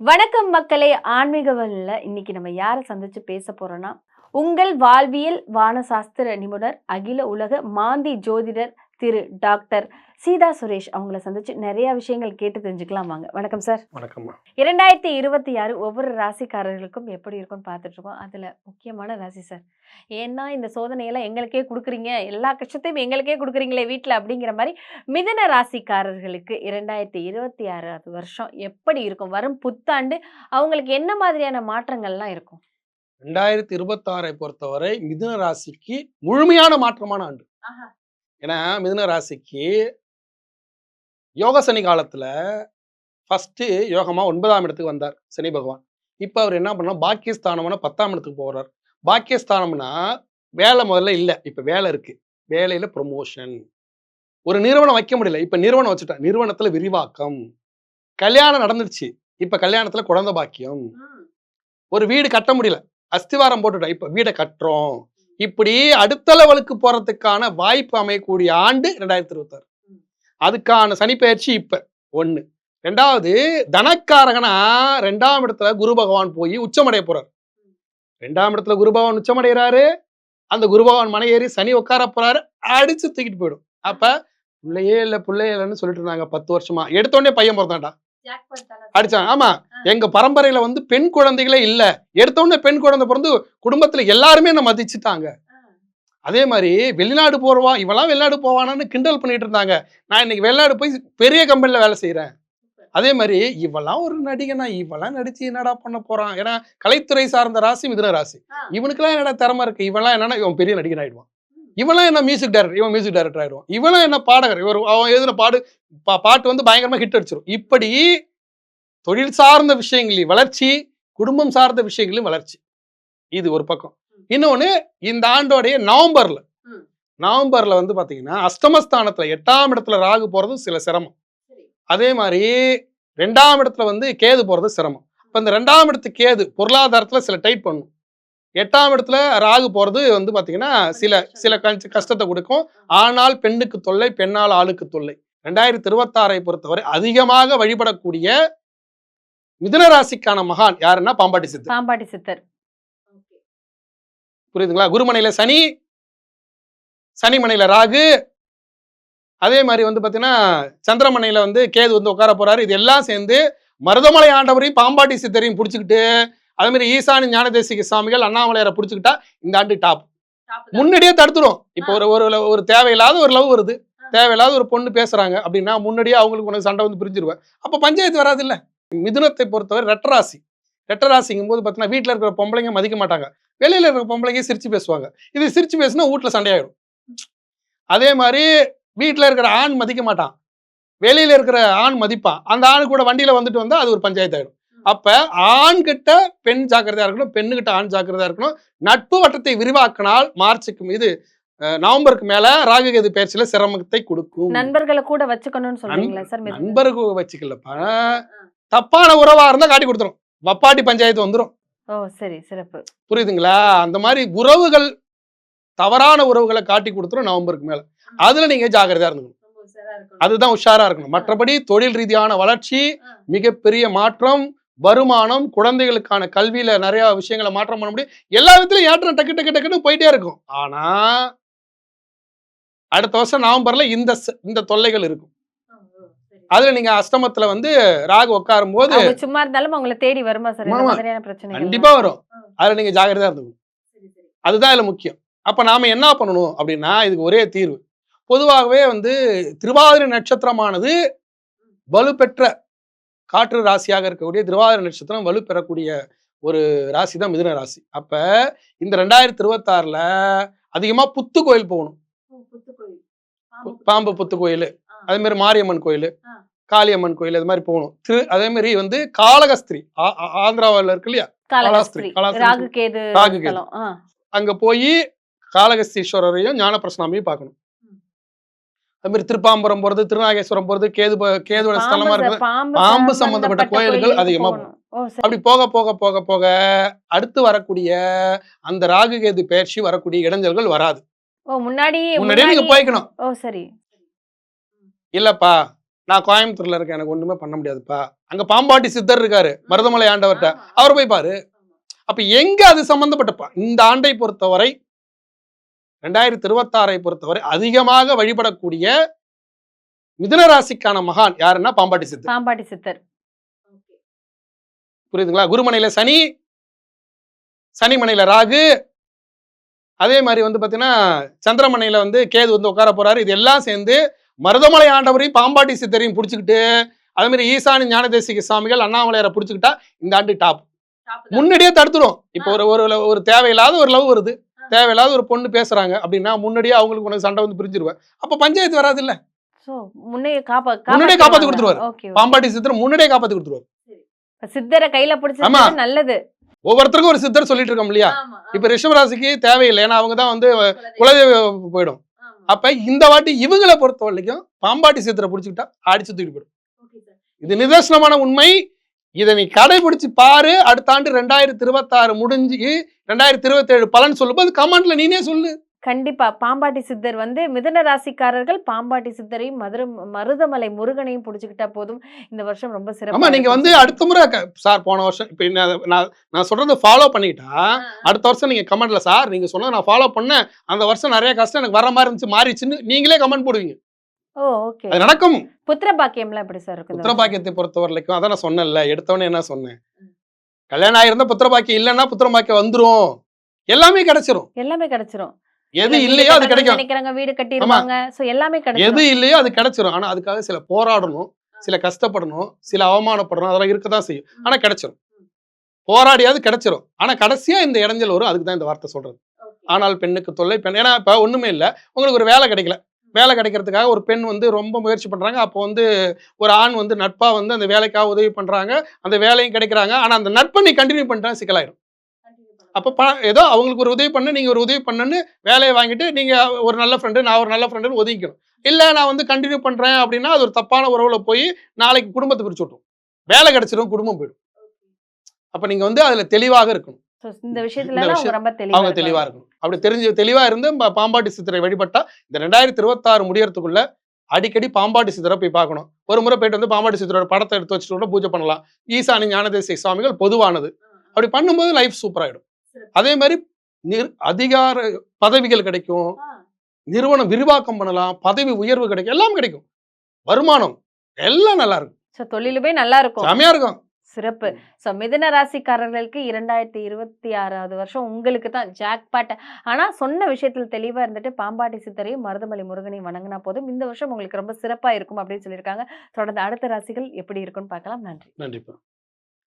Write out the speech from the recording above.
வணக்கம் மக்களே. ஆன்மீக வழியில் இன்னைக்கு நம்ம யாரை சந்திச்சு பேச போறோம்னா, உங்கள் வாழ்வியல் வானசாஸ்திர நிபுணர், அகில உலக மாந்தி ஜோதிடர் திரு டாக்டர் சீதா சுரேஷ் அவங்கள சந்திச்சு நிறைய விஷயங்கள் கேட்டு தெரிஞ்சுக்கலாம். வாங்க. வணக்கம் சார். வணக்கம். 2026 ஒவ்வொரு ராசிக்காரர்களுக்கும் எப்படி இருக்கும்னு பார்த்துட்டு இருக்கோம். அதுல முக்கியமான ராசி சார். ஏன்னா இந்த சோதனையெல்லாம் எங்களுக்கே கொடுக்குறீங்க, எல்லா கஷ்டத்தையும் எங்களுக்கே கொடுக்குறீங்களே வீட்டில் அப்படிங்கிற மாதிரி மிதுன ராசிக்காரர்களுக்கு 2026 வருஷம் எப்படி இருக்கும்? வரும் புத்தாண்டு அவங்களுக்கு என்ன மாதிரியான மாற்றங்கள்லாம் இருக்கும்? 2026 பொறுத்தவரை மிதுன ராசிக்கு முழுமையான மாற்றமான ஆண்டு. ஏன்னா மிதுன ராசிக்கு யோக சனி காலத்துல ஃபர்ஸ்ட் யோகமா 9ஆம் இடத்துக்கு வந்தார் சனி பகவான். இப்ப அவர் என்ன பண்ணா பாக்கியஸ்தானம்னா 10ஆம் இடத்துக்கு போறார். பாக்கியஸ்தானம்னா வேலை முதல்ல இல்ல, இப்ப வேலை இருக்கு, வேலையில ப்ரொமோஷன். ஒரு நிறுவனம் வைக்க முடியல, இப்ப நிறுவனம் வச்சுட்டா, நிறுவனத்துல விரிவாக்கம். கல்யாணம் நடந்துருச்சு, இப்ப கல்யாணத்துல குழந்தை பாக்கியம். ஒரு வீடு கட்ட முடியல, அஸ்திவாரம் போட்டுட்டோம், இப்ப வீடை கட்டுறோம். இப்படி அடுத்த லெவலுக்கு போறதுக்கான வாய்ப்பு அமையக்கூடிய ஆண்டு 2026. அதுக்கான சனிப்பெயர்ச்சி இப்ப ஒண்ணு. ரெண்டாவது, தனக்காரகனா 2ஆம் இடத்துல குரு பகவான் போய் உச்சமடைய போறாரு. 2ஆம் இடத்துல குரு பகவான் உச்சமடைகிறாரு. அந்த குரு பகவான் மனை ஏறி சனி உட்கார போறாரு, அடிச்சு தூக்கிட்டு போயிடும். அப்ப பிள்ளையே இல்லைன்னு சொல்லிட்டு இருந்தாங்க 10 வருஷமா. எடுத்தோடனே பையன் பிறந்தாண்டா அடிச்சாங்க. ஆமா, எங்க பரம்பரையில பெண் குழந்தைகளே இல்ல, எடுத்தோடனே பெண் குழந்தை பிறந்து குடும்பத்துல எல்லாருமே என்ன மதிச்சுட்டாங்க. அதே மாதிரி வெளிநாடு போறவா, இவெல்லாம் வெளிநாடு போவானான்னு கிண்டல் பண்ணிட்டு இருந்தாங்க. நான் இன்னைக்கு வெளிநாடு போய் பெரிய கம்பெனில வேலை செய்யறேன். அதே மாதிரி இவெல்லாம் ஒரு நடிகனா, இவெல்லாம் நடிச்சு என்னடா பண்ண போறான்? ஏன்னா கலைத்துறை சார்ந்த ராசி மிதுன ராசி. இவனுக்குலாம் என்னடா திறமை இருக்கு, இவெல்லாம் என்னன்னா இவன் பெரிய நடிகன் ஆயிடுவான். இவெல்லாம் என்ன மியூசிக் டைரக்டர், இவன் மியூசிக் டைரக்டர் ஆயிடுவான். இவெல்லாம் என்ன பாடகர், அவன் எழுதின பாட்டு பயங்கரமா ஹிட் அடிச்சிடும். இப்படி தொழில் சார்ந்த விஷயங்களில் வளர்ச்சி, குடும்பம் சார்ந்த விஷயங்களிலும் வளர்ச்சி. இது ஒரு பக்கம். இன்னொன்னு, இந்த ஆண்டோடைய நவம்பர்ல பாத்தீங்கன்னா அஷ்டமஸ்தானத்துல 8ஆம் இடத்துல ராகு போறது சில சிரமம். அதே மாதிரி 2ஆம் இடத்துல கேது போறது சிரமம். இப்ப இந்த 2ஆம் இடத்து கேது பொருளாதாரத்துல சில டைட் பண்ணும். 8ஆம் இடத்துல ராகு போறது பாத்தீங்கன்னா சில கஷ்டத்தை கொடுக்கும். ஆனால் பெண்ணுக்கு தொல்லை, பெண்ணால் ஆளுக்கு தொல்லை. 2026 பொறுத்தவரை அதிகமாக வழிபடக்கூடிய மிதுன ராசிக்கான மகான் யாருன்னா பாம்பாட்டி சித்தர். புரியுதுங்களா? குருமனையில சனி, சனி மனையில ராகு, அதே மாதிரி பாத்தீங்கன்னா சந்திரமனையில கேது உட்கார போறாரு. இது எல்லாம் சேர்ந்து மருதமலை ஆண்டவரையும் பாம்பாட்டி சித்தரையும் பிடிச்சுக்கிட்டு, அதே மாதிரி ஈசானி ஞானதேசிக சுவாமிகள் அண்ணாமலையாரை பிடிச்சுக்கிட்டா இந்த ஆண்டு டாப். முன்னாடியே தடுத்துரும். இப்போ ஒரு தேவையில்லாத ஒரு லவ் வருது, தேவையில்லாத ஒரு பொண்ணு பேசுறாங்க அப்படின்னா முன்னாடியே அவங்களுக்கு உனக்கு சண்டை பிரிஞ்சிருவேன். அப்ப பஞ்சாயத்து வராது இல்ல. மிதுனத்தை பொறுத்தவரை ரெட்டராசிங்கும் போது பாத்தீங்கன்னா வீட்டுல இருக்கிற பொம்பளைங்க மதிக்க மாட்டாங்க, வெளியில இருக்கிற பொம்பளைங்க சிரிச்சு பேசுவாங்க. இது சிரிச்சு பேசுனா வீட்டுல சண்டையாயிடும். அதே மாதிரி வீட்டுல இருக்கிற ஆண் மதிக்க மாட்டான், வெளியில இருக்கிற ஆண் மதிப்பான். அந்த ஆணு கூட வண்டியில வந்தா அது ஒரு பஞ்சாயத்து ஆயிடும். அப்ப ஆண் கிட்ட பெண் ஜாக்கிரதையா இருக்கணும், பெண்ணுகிட்ட ஆண் ஜாக்கிரதையா இருக்கணும். நட்பு வட்டத்தை விரிவாக்கினால் மார்ச்சுக்கு நவம்பருக்கு மேல ராகு கேது பயிற்சியில சிரமத்தை கொடுக்கும். நண்பர்களை கூட வச்சுக்கணும்னு சொல்றீங்களா சார்? நண்பர்கள் வச்சுக்கலப்பா, தப்பான உறவா இருந்தா காட்டி கொடுத்துரும், வப்பாட்டி பஞ்சாயத்து வந்துடும். ஓ சரி, சிறப்பு. புரியுதுங்களா? அந்த மாதிரி உறவுகள், தவறான உறவுகளை காட்டி கொடுத்துரும் நவம்பருக்கு மேல. அதுல நீங்க ஜாக்கிரதையா இருந்துக்கணும், அதுதான் உஷாரா இருக்கணும். மற்றபடி தொழில் ரீதியான வளர்ச்சி, மிகப்பெரிய மாற்றம், வருமானம், குழந்தைகளுக்கான கல்வியில நிறைய விஷயங்களை மாற்றம் பண்ண முடியும். எல்லா விதத்திலும் ஏற்றம் டக்கு டக்கு டக்குன்னு போயிட்டே இருக்கும். ஆனா அடுத்த வருஷம் நவம்பர்ல இந்த தொல்லைகள் இருக்கும். அதுல நீங்க அஷ்டமத்துல ராகு உட்காரும் போது சும்மா இருந்தாலும் உங்களை தேடி வருமா சார்? கண்டிப்பா வரும். அதுல நீங்க ஜாக்கிரதையா இருந்துக்கணும், அதுதான் இதுல முக்கியம். அப்ப நாம என்ன பண்ணணும் அப்படின்னா, இதுக்கு ஒரே தீர்வு. பொதுவாகவே திருவாதிரை நட்சத்திரமானது வலுப்பெற்ற காற்று ராசியாக இருக்கக்கூடிய திருவாதிரை நட்சத்திரம் வலுப்பெறக்கூடிய ஒரு ராசி தான் மிதுன ராசி. அப்ப இந்த 2026ல அதிகமா புத்து கோயில் போகணும். பாம்பு புத்து கோயில், அதே மாதிரி மாரியம்மன் கோயில், காளியம்மன் கோயில், அது மாதிரி போகணும். அதே மாதிரி காளகஸ்திரி ஆந்திராவில் இருக்கு இல்லையா, காளகஸ்திரி, அங்க போய் காளகஸ்தீஸ்வரரையும் ஞானப்பிரசனாமையும் பார்க்கணும். அது மாதிரி திருப்பாம்பரம் போறது, திருநாகேஸ்வரம் போறது, கேதுவோட ஸ்தலமா இருக்கு. பாம்பு சம்பந்தப்பட்ட கோயில்கள் அதிகமா போகணும். அப்படி போக போக போக போக அடுத்து வரக்கூடிய அந்த ராகு கேது பயிற்சி வரக்கூடிய இடைஞ்சல்கள் வராது. முன்னாடியே நீங்க போய்க்கணும். இல்லப்பா நான் கோயம்புத்தூர்ல இருக்கேன், எனக்கு ஒண்ணுமே பண்ண முடியாதுப்பா. அங்க பாம்பாட்டி சித்தர் இருக்காரு, மருதமலை ஆண்டவர்கிட்ட, அவர் போய் பாரு. அப்ப எங்க அது சம்பந்தப்பட்டப்பா இந்த ஆண்டை பொறுத்தவரை 2026 பொறுத்தவரை அதிகமாக வழிபடக்கூடிய மிதுன ராசிக்கான மகான் யாருன்னா பாம்பாட்டி சித்தர். பாம்பாட்டி சித்தர். புரியுதுங்களா? குருமனையில சனி, சனி மனையில ராகு, அதே மாதிரி வந்து பாத்தீங்கன்னா சந்திரமனையில வந்து கேது வந்து உட்கார போறாரு. இது எல்லாம் சேர்ந்து மருதமலை ஆண்டவரையும் பாம்பாட்டி சித்தரையும் பிடிச்சிக்கிட்டு, அதே மாதிரி ஈசானி ஞானதேசிக சுவாமிகள் அண்ணாமலையாரை பிடிச்சிக்கிட்டா இந்த ஆண்டு டாப். முன்னாடியே தடுத்துரும். இப்போ ஒரு தேவையில்லாத ஒரு லவ் வருது, தேவையில்லாத ஒரு பொண்ணு பேசுறாங்க அப்படின்னா முன்னாடியே அவங்களுக்கு உனக்கு சண்டை வந்து பிரிஞ்சிருவேன். அப்ப பஞ்சாயத்து வராது இல்ல, முன்னையே முன்னாடியே காப்பாத்தி கொடுத்துருவாரு. பாம்பாட்டி சித்தர் முன்னாடியே காப்பாத்தி கொடுத்துருவாரு. சித்தரை கையில பிடிச்சது நல்லது. ஒவ்வொருத்தருக்கும் ஒரு சித்தர் சொல்லிட்டு இருக்கோம் இல்லையா? இப்ப ரிஷபராசிக்கு தேவையில்லை, ஏன்னா அவங்க தான் வந்து குலதெய்வ போயிடும். அப்ப இந்த வாட்டி இவங்களை பொறுத்த வரைக்கும் பாம்பாட்டி சித்தரை பிடிச்சிக்கிட்டா அடிச்சு தூக்கிட்டு போயிடும். இது நிதர்சனமான உண்மை. இதை நீ கடைபிடிச்சு பாரு. அடுத்த ஆண்டு 2026 முடிஞ்சு 2027 பலன் சொல்லும்போது கமெண்ட்ல நீனே சொல்லு. கண்டிப்பா. பாம்பாட்டி சித்தர் வந்து மிதுன ராசிக்காரர்கள் பாம்பாட்டி சித்தரையும் மருதமலை முருகனையும் புடிச்சுக்கிட்டா போதும். இந்த வருஷம் ரொம்ப சிறப்பா. ஆமா, நீங்க வந்து அடுத்த முறை சார் போன வருஷம் இப்ப நான் சொல்றதை ஃபாலோ பண்ணிட்டா அடுத்த வருஷம் நீங்க கமெண்ட்ல சார் நீங்க சொன்னதை நான் ஃபாலோ பண்ணேன், அந்த வருஷம் நிறைய கஷ்டம் எனக்கு வர மாதிரி இருந்துச்சு மாறிச்சுன்னு நீங்களே கமெண்ட் போடுவீங்க. ஓ ஓகே. அது நடக்கும். புத்திர பாக்கியம்லாம் எப்படி சார் இருக்கு? புத்திர பாக்கியத்தை பொறுத்த வரைக்கும் அதான் நான் சொன்னேன்ல, எடுத்தவனே என்ன சொன்னேன், கல்யாணம் ஆயிருந்தா புத்திர பாக்கியம் இல்லைன்னா புத்திர பாக்கியம் வந்துரும், எல்லாமே கிடைச்சிரும். எல்லாமே கிடைச்சிரும். எது இல்லையோ அது கிடைக்கும். நினைக்கிறாங்க வீடு கட்டிடுவாங்க, சோ எல்லாமே கிடைக்கும். எது இல்லையோ அது கிடைச்சிரும். ஆனா அதுக்காக சில போராடணும், சில கஷ்டப்படணும், சில அவமானப்படணும், அதெல்லாம் இருக்கதான் செய்யும். ஆனா கிடைச்சிரும். போராடியாவது கிடைச்சிரும். ஆனா கடைசியா இந்த இடைஞ்சல் வரும். அதுக்கு தான் இந்த வார்த்தை சொல்றது. ஆனால் பெண்ணுக்கு தொல்லை பெண். ஏன்னா இப்ப ஒண்ணுமே இல்ல, உங்களுக்கு ஒரு வேலை கிடைக்கல, வேலை கிடைக்கிறதுக்காக ஒரு பெண் வந்து ரொம்ப முயற்சி பண்றாங்க. அப்போ வந்து ஒரு ஆண் வந்து நட்பா வந்து அந்த வேலைக்காக உதவி பண்றாங்க, அந்த வேலையும் கிடைக்கிறாங்க. ஆனா அந்த நட்பை நீ கண்டினியூ பண்ணிட்டா சிக்கலாயிரும். அப்ப ஏதோ அவங்களுக்கு ஒரு உதவி பண்ணு, நீங்க ஒரு உதவி பண்ணுன்னு வேலையை வாங்கிட்டு நீங்க ஒரு நல்ல ஃப்ரெண்டு, நான் ஒரு நல்ல ஃப்ரெண்டுன்னு ஒதுங்கிக்கணும். இல்ல நான் வந்து கண்டினியூ பண்றேன் அப்படின்னா அது ஒரு தப்பான உறவுல போய் நாளைக்கு குடும்பத்தை பிரிச்சு விட்டுரும். வேலை கிடைச்சிடும், குடும்பம் போயிடும். அப்ப நீங்க வந்து அதுல தெளிவாக இருக்கணும். இந்த விஷயத்துல அவங்க தெளிவா இருக்கணும். அப்படி தெளிவா இருந்து பாம்பாட்டி சித்தரை வழிபட்டா இந்த 2026 முடியறதுக்குள்ள அடிக்கடி பாம்பாட்டி சித்தரை போய் பார்க்கணும். ஒரு முறை போயிட்டு வந்து பாம்பாட்டி சித்தரோட படத்தை எடுத்து வச்சுட்டு கூட பூஜை பண்ணலாம். ஈசானி ஞானதேசிக சுவாமிகள் பொதுவானது. அப்படி பண்ணும்போது லைஃப் சூப்பர் ஆயிடும். அதே மாதிரி அதிகார பதவிகள் கிடைக்கும், நிறுவனம் விரிவாக்கம் பண்ணலாம், பதவி உயர்வு கிடைக்கும், எல்லாம் கிடைக்கும், வருமானம் எல்லாம் நல்லா இருக்கும், தொழிலுமே நல்லா இருக்கும், செமையா இருக்கும். சிறப்பு. சோ மிதுன ராசிக்காரர்களுக்கு 2026 வருஷம் உங்களுக்கு தான் ஜாக்பாட். ஆனா சொன்ன விஷயத்துல தெளிவா இருந்துட்டு பாம்பாட்டி சித்தரையும் மருதமலை முருகனையும் வணங்கினா போதும், இந்த வருஷம் உங்களுக்கு ரொம்ப சிறப்பா இருக்கும் அப்படின்னு சொல்லியிருக்காங்க. தொடர்ந்து அடுத்த ராசிகள் எப்படி இருக்குன்னு பார்க்கலாம். நன்றி. நன்றிப்பா.